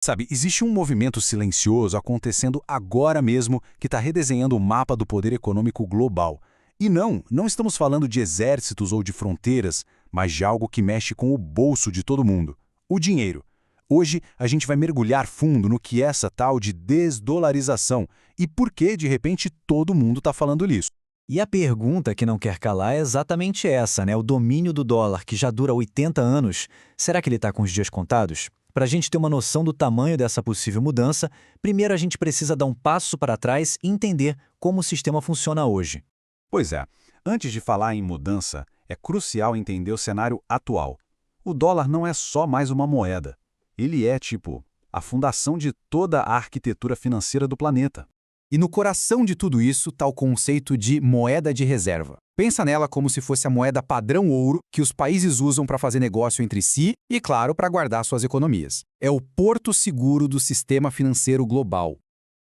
Sabe, existe um movimento silencioso acontecendo agora mesmo que está redesenhando o mapa do poder econômico global. E não estamos falando de exércitos ou de fronteiras, mas de algo que mexe com o bolso de todo mundo: o dinheiro. Hoje a gente vai mergulhar fundo no que é essa tal de desdolarização e por que, de repente, todo mundo está falando nisso. E a pergunta que não quer calar é exatamente essa, né? O domínio do dólar, que já dura 80 anos, será que ele está com os dias contados? Para a gente ter uma noção do tamanho dessa possível mudança, primeiro a gente precisa dar um passo para trás e entender como o sistema funciona hoje. Pois é, antes de falar em mudança, é crucial entender o cenário atual. O dólar não é só mais uma moeda. Ele é, a fundação de toda a arquitetura financeira do planeta. E no coração de tudo isso está o conceito de moeda de reserva. Pensa nela como se fosse a moeda padrão ouro que os países usam para fazer negócio entre si e, claro, para guardar suas economias. É o porto seguro do sistema financeiro global.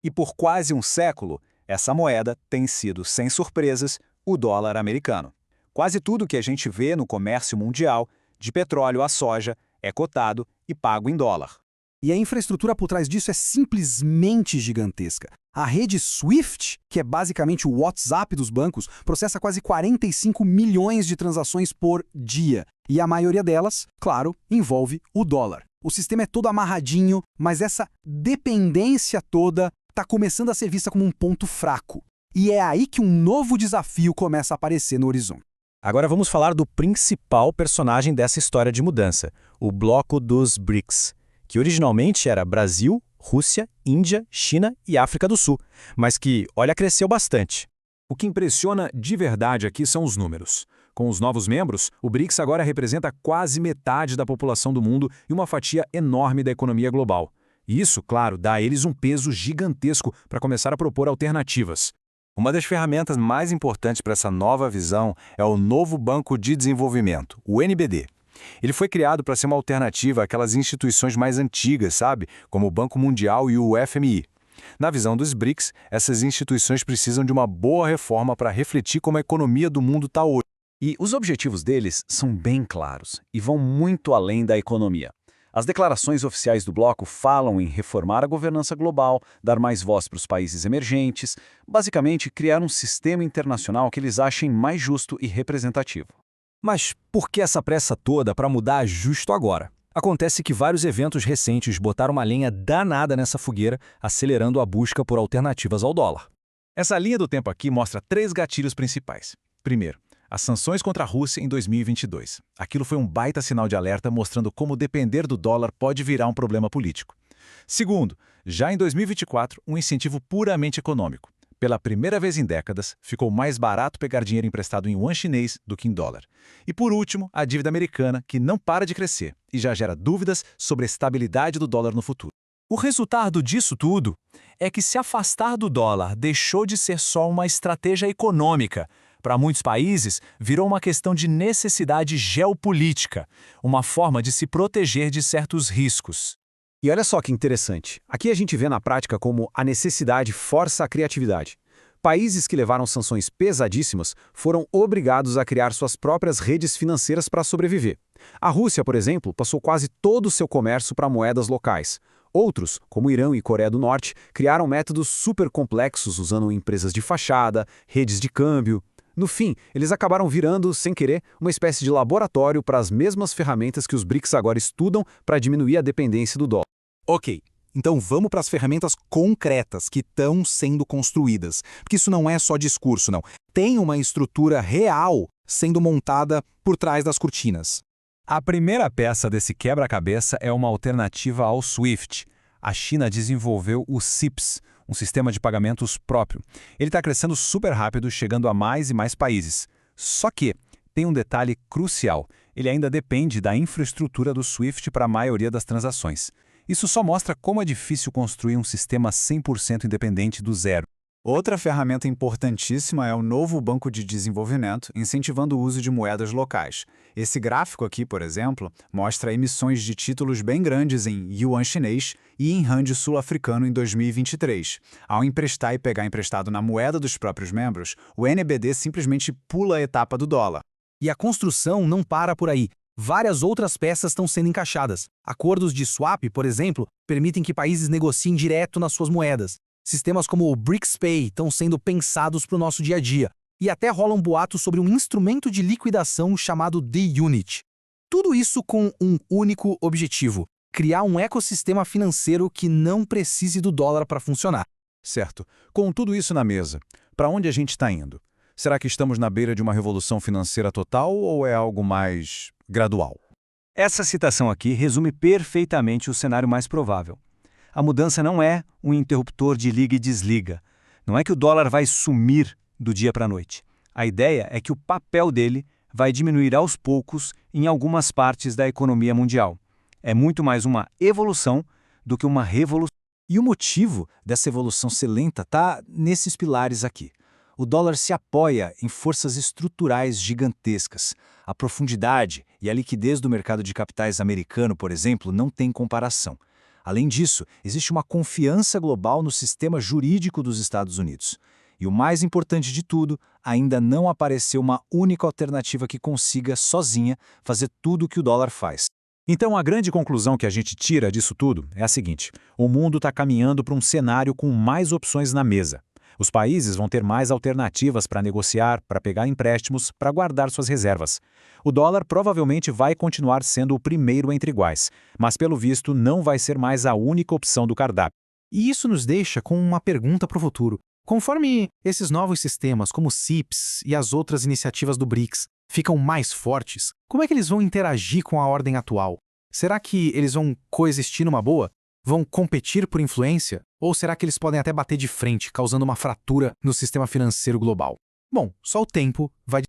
E por quase um século, essa moeda tem sido, sem surpresas, o dólar americano. Quase tudo que a gente vê no comércio mundial, de petróleo a soja, é cotado e pago em dólar. E a infraestrutura por trás disso é simplesmente gigantesca. A rede SWIFT, que é basicamente o WhatsApp dos bancos, processa quase 45 milhões de transações por dia. E a maioria delas, claro, envolve o dólar. O sistema é todo amarradinho, mas essa dependência toda está começando a ser vista como um ponto fraco. E é aí que um novo desafio começa a aparecer no horizonte. Agora vamos falar do principal personagem dessa história de mudança, o bloco dos BRICS, que originalmente era Brasil, Rússia, Índia, China e África do Sul, mas que, olha, cresceu bastante. O que impressiona de verdade aqui são os números. Com os novos membros, o BRICS agora representa quase metade da população do mundo e uma fatia enorme da economia global. E isso, claro, dá a eles um peso gigantesco para começar a propor alternativas. Uma das ferramentas mais importantes para essa nova visão é o Novo Banco de Desenvolvimento, o NBD. Ele foi criado para ser uma alternativa àquelas instituições mais antigas, sabe? Como o Banco Mundial e o FMI. Na visão dos BRICS, essas instituições precisam de uma boa reforma para refletir como a economia do mundo está hoje. E os objetivos deles são bem claros e vão muito além da economia. As declarações oficiais do bloco falam em reformar a governança global, dar mais voz para os países emergentes, basicamente criar um sistema internacional que eles achem mais justo e representativo. Mas por que essa pressa toda para mudar justo agora? Acontece que vários eventos recentes botaram uma lenha danada nessa fogueira, acelerando a busca por alternativas ao dólar. Essa linha do tempo aqui mostra 3 gatilhos principais. Primeiro, as sanções contra a Rússia em 2022. Aquilo foi um baita sinal de alerta mostrando como depender do dólar pode virar um problema político. Segundo, já em 2024, um incentivo puramente econômico. Pela primeira vez em décadas, ficou mais barato pegar dinheiro emprestado em yuan chinês do que em dólar. E por último, a dívida americana, que não para de crescer e já gera dúvidas sobre a estabilidade do dólar no futuro. O resultado disso tudo é que se afastar do dólar deixou de ser só uma estratégia econômica. Para muitos países, virou uma questão de necessidade geopolítica, uma forma de se proteger de certos riscos. E olha só que interessante. Aqui a gente vê na prática como a necessidade força a criatividade. Países que levaram sanções pesadíssimas foram obrigados a criar suas próprias redes financeiras para sobreviver. A Rússia, por exemplo, passou quase todo o seu comércio para moedas locais. Outros, como Irã e Coreia do Norte, criaram métodos super complexos usando empresas de fachada, redes de câmbio. No fim, eles acabaram virando, sem querer, uma espécie de laboratório para as mesmas ferramentas que os BRICS agora estudam para diminuir a dependência do dólar. Ok, então vamos para as ferramentas concretas que estão sendo construídas. Porque isso não é só discurso, não. Tem uma estrutura real sendo montada por trás das cortinas. A primeira peça desse quebra-cabeça é uma alternativa ao SWIFT. A China desenvolveu o CIPS, um sistema de pagamentos próprio. Ele está crescendo super rápido, chegando a mais e mais países. Só que tem um detalhe crucial. Ele ainda depende da infraestrutura do SWIFT para a maioria das transações. Isso só mostra como é difícil construir um sistema 100% independente do zero. Outra ferramenta importantíssima é o Novo Banco de Desenvolvimento, incentivando o uso de moedas locais. Esse gráfico aqui, por exemplo, mostra emissões de títulos bem grandes em yuan chinês e em rand sul-africano em 2023. Ao emprestar e pegar emprestado na moeda dos próprios membros, o NBD simplesmente pula a etapa do dólar. E a construção não para por aí. várias outras peças estão sendo encaixadas. Acordos de swap, por exemplo, permitem que países negociem direto nas suas moedas. Sistemas como o BRICS Pay estão sendo pensados para o nosso dia a dia. E até rolam boatos sobre um instrumento de liquidação chamado D-Unit. Tudo isso com um único objetivo: criar um ecossistema financeiro que não precise do dólar para funcionar. Certo. Com tudo isso na mesa, para onde a gente está indo? Será que estamos na beira de uma revolução financeira total ou é algo mais gradual? Essa citação aqui resume perfeitamente o cenário mais provável. A mudança não é um interruptor de liga e desliga. Não é que o dólar vai sumir do dia para a noite. A ideia é que o papel dele vai diminuir aos poucos em algumas partes da economia mundial. É muito mais uma evolução do que uma revolução. E o motivo dessa evolução ser lenta está nesses pilares aqui. O dólar se apoia em forças estruturais gigantescas. A profundidade e a liquidez do mercado de capitais americano, por exemplo, não tem comparação. Além disso, existe uma confiança global no sistema jurídico dos Estados Unidos. E o mais importante de tudo, ainda não apareceu uma única alternativa que consiga, sozinha, fazer tudo o que o dólar faz. Então, a grande conclusão que a gente tira disso tudo é a seguinte: o mundo está caminhando para um cenário com mais opções na mesa. Os países vão ter mais alternativas para negociar, para pegar empréstimos, para guardar suas reservas. O dólar provavelmente vai continuar sendo o primeiro entre iguais, mas pelo visto não vai ser mais a única opção do cardápio. E isso nos deixa com uma pergunta para o futuro. Conforme esses novos sistemas, como o CIPS e as outras iniciativas do BRICS, ficam mais fortes, como é que eles vão interagir com a ordem atual? Será que eles vão coexistir numa boa? Vão competir por influência? Ou será que eles podem até bater de frente, causando uma fratura no sistema financeiro global? Bom, só o tempo vai